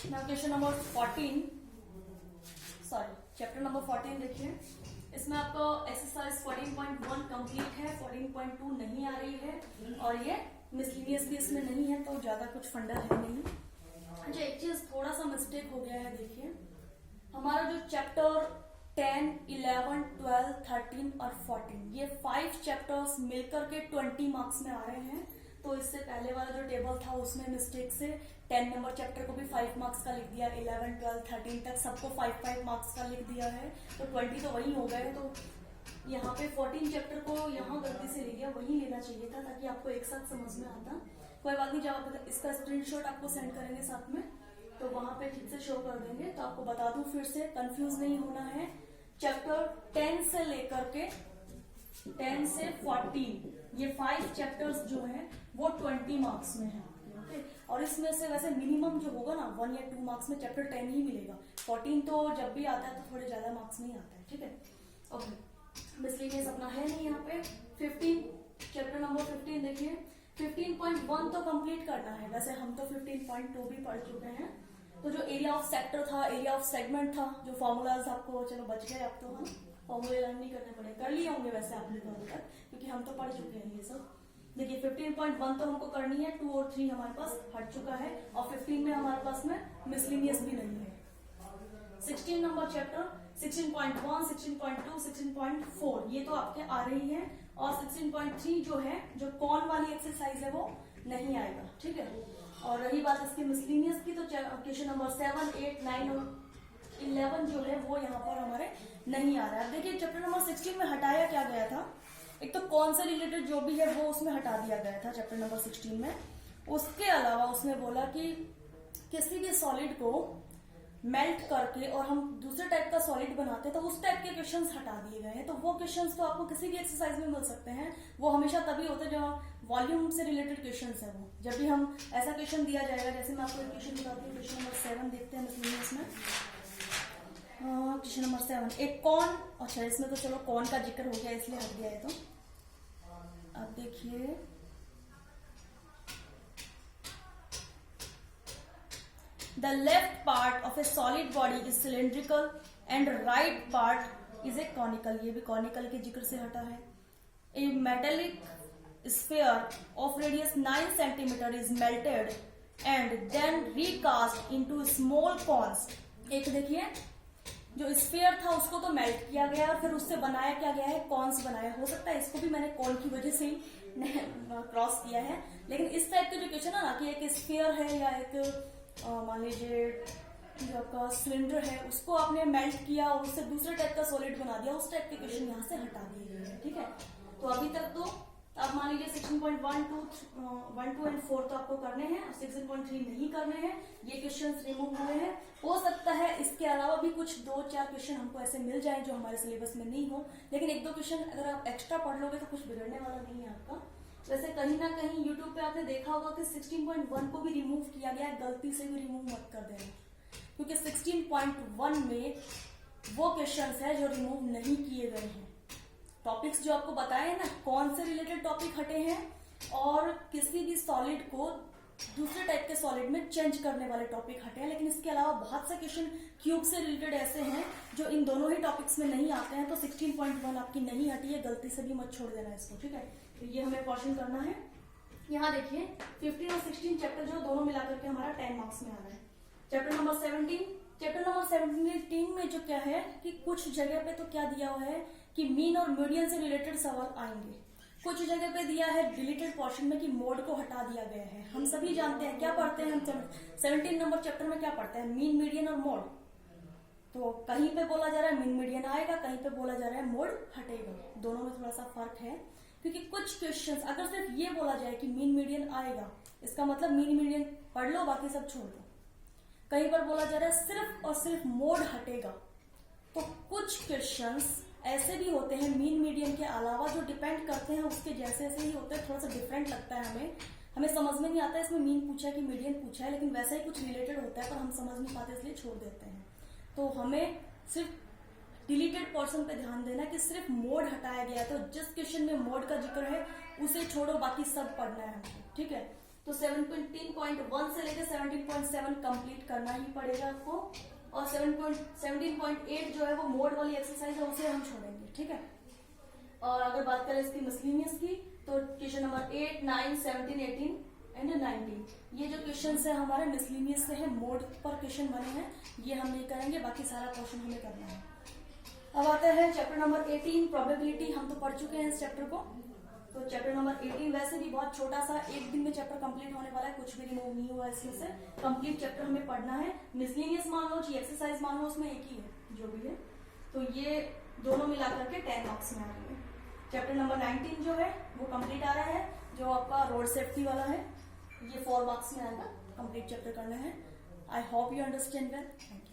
Now question number 14, sorry chapter number 14 देखिए। इसमें आपको एक्सरसाइज 14.1 कंप्लीट है, 14.2 नहीं आ रही है और ये मिसलिनियस भी इसमें नहीं है, तो ज्यादा कुछ फंडा है नहीं। अच्छा, एक चीज थोड़ा सा मिस्टेक हो गया है। देखिए हमारा जो चैप्टर 10, 11, 12, 13 और 14 ये 5 चैप्टर्स मिलकर के 20 मार्क्स में आ रहे हैं। तो इससे पहले वाला जो टेबल था उसमें मिस्टेक से 10 नंबर चैप्टर को भी 5 मार्क्स का लिख दिया, 11, 12, 13 तक सबको 5-5 मार्क्स का लिख दिया है, तो 20 तो वही हो गए। तो यहाँ पे 14 चैप्टर को यहाँ गलती से ले लिया, वही लेना चाहिए था ताकि आपको एक साथ समझ में आता। कोई बात नहीं, जब आप इसका स्क्रीनशॉट आपको सेंड करेंगे साथ में तो वहां पे ठीक से शो कर देंगे। तो आपको बता दूं फिर से, कंफ्यूज नहीं होना है। चैप्टर 10 से लेकर के 10 से 14 ये 5 चैप्टर्स जो हैं वो 20 मार्क्स में है। ओके, और इसमें से वैसे मिनिमम जो होगा ना 1 या 2 मार्क्स में चैप्टर 10 ही मिलेगा। 14 तो जब भी आता है तो थोड़े ज्यादा मार्क्स नहीं आता है। ठीक है, ओके, मिसलिनियस अपना है नहीं यहाँ पे। 15 चैप्टर नंबर 15 देखिए। 15.1 तो कंप्लीट करना है, वैसे हम तो 15.2 भी पढ़ चुके हैं। तो जो एरिया ऑफ सेक्टर था, एरिया ऑफ सेगमेंट था, जो फॉर्मूलाज आपको चलो बच गए, अब तो हम फॉर्मूले लर्न नहीं करने पड़े, कर लिए होंगे वैसे आपने कल तक, क्योंकि हम तो पढ़ चुके हैं ये सब। देखिए 15.1 तो हमको करनी है, 2 और 3 हमारे पास हट चुका है और 15 में हमारे पास में मिसलिनियस भी नहीं है। 16 नंबर चैप्टर 16.1, 16.2, 16.4 ये तो आपके आ रही है, और 16.3 जो है, जो कौन वाली एक्सरसाइज है वो नहीं आएगा। ठीक है, और रही बात इसकी मिसलिनियस की, तो क्वेश्चन नंबर 7, 8, 9 और 11 जो है वो यहाँ पर हमारे नहीं आ रहा है। अब देखिए चैप्टर नंबर 16 में हटाया क्या गया था, एक तो कौन से रिलेटेड जो भी है वो उसमें हटा दिया गया था चैप्टर नंबर 16 में। उसके अलावा उसने बोला कि किसी भी सॉलिड को मेल्ट करके और हम दूसरे टाइप का सॉलिड बनाते हैं तो उस टाइप के क्वेश्चंस हटा दिए गए हैं। तो वो क्वेश्चंस तो आपको किसी भी एक्सरसाइज में मिल सकते हैं, वो हमेशा तभी होते हैं जब वॉल्यूम से रिलेटेड क्वेश्चंस है। वो जब भी हम ऐसा क्वेश्चन दिया जाएगा, जैसे मैं आपको एक क्वेश्चन बताती हूँ, क्वेश्चन नंबर 7 देखते हैं मिसलिनियस में। क्वेश्चन नंबर 7, एक कौन, अच्छा इसमें तो चलो कौन का जिक्र हो गया इसलिए हट गया है। तो अब देखिए the left part of a solid body is cylindrical and right part is a conical, ये भी conical के जिक्र से हटा है। A metallic sphere of radius 9 cm is melted and then recast into small cones। एक देखिए जो स्फीयर था उसको तो मेल्ट किया गया और फिर उससे बनाया क्या गया है, कॉन्स बनाया। हो सकता है इसको भी मैंने कॉन की वजह से ही क्रॉस किया है, लेकिन इस टाइप के जो क्वेश्चन है ना कि एक स्फीयर है या एक मान लीजिए जो आपका सिलेंडर है उसको आपने मेल्ट किया और उससे दूसरे टाइप का सॉलिड बना दिया, उस टाइप के क्वेश्चन यहाँ से हटा दिए गए हैं। ठीक है, तो अभी तक तो आप मान लीजिए 16.1, 2 एंड 4 तो आपको करने हैं और 16.3 नहीं करने हैं, ये क्वेश्चंस रिमूव हुए हैं। हो सकता है इसके अलावा भी कुछ 2-4 क्वेश्चन हमको ऐसे मिल जाएं जो हमारे सिलेबस में नहीं हो, लेकिन 1-2 क्वेश्चन अगर आप एक्स्ट्रा पढ़ लोगे तो कुछ बिगड़ने वाला नहीं है आपका। वैसे कहीं ना कहीं YouTube पे आपने देखा होगा कि 16.1 को भी रिमूव किया गया है, गलती से भी रिमूव मत कर देना, क्योंकि 16.1 में वो क्वेश्चंस है जो रिमूव नहीं किए गए हैं। टॉपिक्स जो आपको बताए ना, कौन से रिलेटेड टॉपिक हटे हैं और किसी भी सॉलिड को दूसरे टाइप के सॉलिड में चेंज करने वाले टॉपिक हटे हैं, लेकिन इसके अलावा बहुत से क्वेश्चन क्यूब से रिलेटेड ऐसे हैं जो इन दोनों ही टॉपिक्स में नहीं आते हैं। तो 16.1 आपकी नहीं हटी है, गलती से भी मत छोड़ देना इसको। ठीक है, तो ये हमें पोर्शन करना है। यहाँ देखिए 15 और 16 चैप्टर जो दोनों मिलाकर के हमारा 10 मार्क्स में आ रहा है। चैप्टर नंबर 17 में जो क्या है कि कुछ जगह पे तो क्या दिया हुआ है कि मीन और मीडियन से रिलेटेड सवाल आएंगे, कुछ जगह पे दिया है डिलीटेड पोर्शन में कि मोड को हटा दिया गया है। हम सभी जानते हैं, क्या पढ़ते हैं हम 17 नंबर चैप्टर में, क्या पढ़ते हैं, मीन, मीडियन और मोड। तो कहीं पे बोला जा रहा है मीन मीडियन आएगा, कहीं पे बोला जा रहा है मोड हटेगा, दोनों में थोड़ा सा फर्क है। क्योंकि कुछ क्वेश्चंस अगर सिर्फ ये बोला जाए कि मीन मीडियन आएगा, इसका मतलब मीन मीडियन पढ़ लो बाकी सब छोड़ दो। कहीं पर बोला जा रहा है सिर्फ और सिर्फ मोड हटेगा, तो कुछ क्वेश्चंस ऐसे भी होते हैं मीन मीडियन के अलावा जो डिपेंड करते हैं उसके जैसे ऐसे ही होते हैं, थोड़ा सा डिफरेंट लगता है हमें समझ में नहीं आता है इसमें मीन पूछा है कि मीडियन पूछा है, लेकिन वैसा ही कुछ रिलेटेड होता है पर हम समझ नहीं पाते इसलिए छोड़ देते हैं। तो हमें सिर्फ डिलीटेड पोर्शन पे ध्यान देना कि सिर्फ मोड हटाया गया है, तो जिस क्वेश्चन में मोड का जिक्र है उसे छोड़ो, बाकी सब पढ़ना है हमको। ठीक है, तो 17.1 से लेकर 17.7 कंप्लीट करना ही पड़ेगा आपको, और 17.8 जो है वो मोड वाली एक्सरसाइज है, उसे हम छोड़ेंगे, ठीक है। और अगर बात करें इसकी मिसलिनियस की, तो क्वेश्चन नंबर 8, 9, 17, 18 एंड 19, ये जो क्वेश्चन है हमारे मिसलिनियस से है, मोड पर क्वेश्चन बने हैं, ये हम नहीं करेंगे, बाकी सारा क्वेश्चन हमें करना है। अब आता है चैप्टर नंबर 18 प्रोबेबिलिटी। हम तो पढ़ चुके हैं इस चैप्टर को, तो चैप्टर नंबर 18 वैसे भी बहुत छोटा सा, एक दिन में चैप्टर कंप्लीट होने वाला है, कुछ भी रिमूव नहीं हुआ इसमें से, कंप्लीट चैप्टर हमें पढ़ना है। मिसलिनियस मान लो, एक्सरसाइज मान लो, उसमें एक ही है जो भी है, तो ये दोनों मिलाकर के 10 मार्क्स में आ रही है। चैप्टर नंबर 19 जो है वो कंप्लीट आ रहा है, जो आपका रोड सेफ्टी वाला है, ये 4 मार्क्स में आएगा, कंप्लीट चैप्टर करना है। I hope you understand well. Thank you.